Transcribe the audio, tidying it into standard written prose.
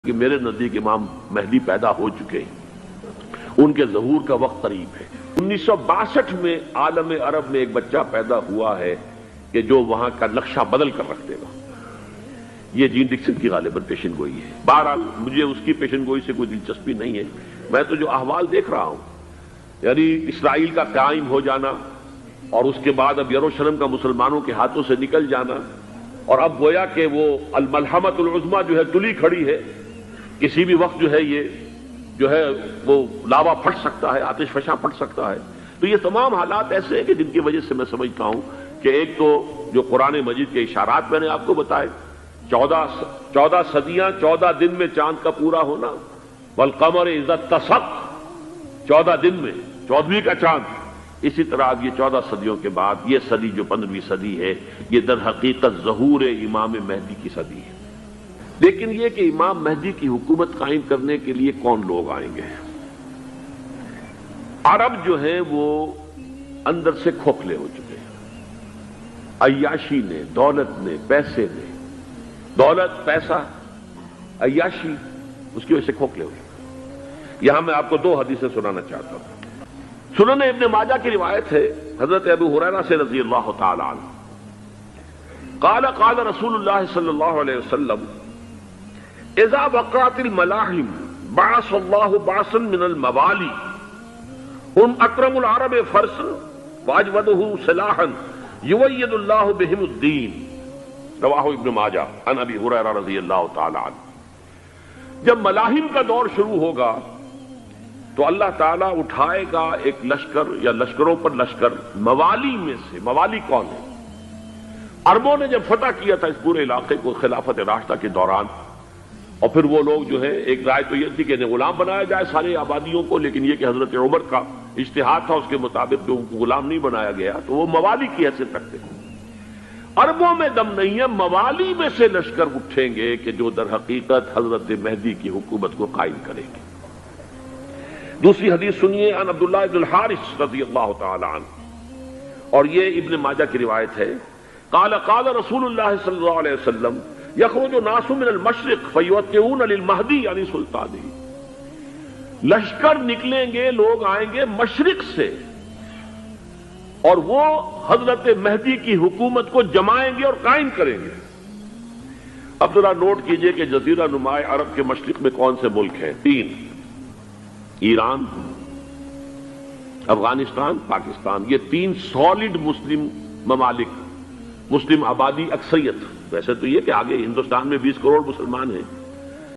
کہ میرے نزدیک امام مہدی پیدا ہو چکے ہیں، ان کے ظہور کا وقت قریب ہے۔ 1962 میں عالم عرب میں ایک بچہ پیدا ہوا ہے کہ جو وہاں کا نقشہ بدل کر رکھ دے گا۔ یہ جین ڈکسن کی غالباً پیشن گوئی ہے۔ بہرحال مجھے اس کی پیشن گوئی سے کوئی دلچسپی نہیں ہے، میں تو جو احوال دیکھ رہا ہوں، یعنی اسرائیل کا قائم ہو جانا اور اس کے بعد اب یروشلم کا مسلمانوں کے ہاتھوں سے نکل جانا، اور اب گویا کہ وہ الملحمۃ العظمیٰ جو ہے تلی کھڑی ہے، کسی بھی وقت جو ہے یہ جو ہے وہ لاوا پھٹ سکتا ہے، آتش فشاں پھٹ سکتا ہے۔ تو یہ تمام حالات ایسے ہیں کہ جن کی وجہ سے میں سمجھتا ہوں کہ ایک تو جو قرآن مجید کے اشارات میں نے آپ کو بتائے، 14 صدیاں 14 دن میں چاند کا پورا ہونا، والقمر اذا اتسق، 14 دن میں 14ویں کا چاند۔ اسی طرح اب یہ 14 صدیوں کے بعد یہ صدی جو 15ویں صدی ہے، یہ در حقیقت ظہور امام مہدی کی صدی ہے۔ لیکن یہ کہ امام مہدی کی حکومت قائم کرنے کے لیے کون لوگ آئیں گے؟ عرب جو ہیں وہ اندر سے کھوکھلے ہو چکے ہیں، عیاشی نے، دولت نے، پیسے نے، دولت، پیسہ، عیاشی، اس کی وجہ سے کھوکھلے ہو چکے۔ یہاں میں آپ کو 2 حدیثیں سنانا چاہتا ہوں۔ سنن ابن ماجہ کی روایت ہے حضرت ابو ہریرہ سے رضی اللہ تعالی عنہ، قال قال رسول اللہ صلی اللہ علیہ وسلم اذا وقعت الملاحم بعث اللہ بعثا من الموالی هم اکرم العرب فرسا واجودہ سلاحا یوید اللہ بہم الدین، رواہ ابن ماجہ عن ابی ہریرہ رضی اللہ تعالی عنہ۔ جب ملاحم کا دور شروع ہوگا تو اللہ تعالیٰ اٹھائے گا ایک لشکر یا لشکروں پر لشکر موالی میں سے۔ موالی کون ہے؟ عربوں نے جب فتح کیا تھا اس پورے علاقے کو خلافت راشدہ کے دوران، اور پھر وہ لوگ جو ہے، ایک رائے تو یہ تھی کہ انہیں غلام بنایا جائے سارے آبادیوں کو، لیکن یہ کہ حضرت عمر کا اجتہاد تھا، اس کے مطابق جو ان کو غلام نہیں بنایا گیا تو وہ موالی کی حیثیت رکھتے ہیں۔ عربوں میں دم نہیں ہے، موالی میں سے لشکر اٹھیں گے کہ جو در حقیقت حضرت مہدی کی حکومت کو قائم کریں گے۔ دوسری حدیث سنیے، عن عبداللہ بن الحارث رضی اللہ تعالی عنہ، اور یہ ابن ماجہ کی روایت ہے، قال قال رسول اللہ صلی اللہ علیہ وسلم یخرج الناس من المشرق فیوطئون للمہدی یعنی سلطانی۔ لشکر نکلیں گے، لوگ آئیں گے مشرق سے، اور وہ حضرت مہدی کی حکومت کو جمائیں گے اور قائم کریں گے۔ اب ذرا نوٹ کیجئے کہ جزیرہ نما عرب کے مشرق میں کون سے ملک ہیں؟ 3: ایران، افغانستان، پاکستان۔ یہ 3 سالڈ مسلم ممالک، مسلم آبادی اکثریت۔ ویسے تو یہ کہ آگے ہندوستان میں 20 کروڑ مسلمان ہیں،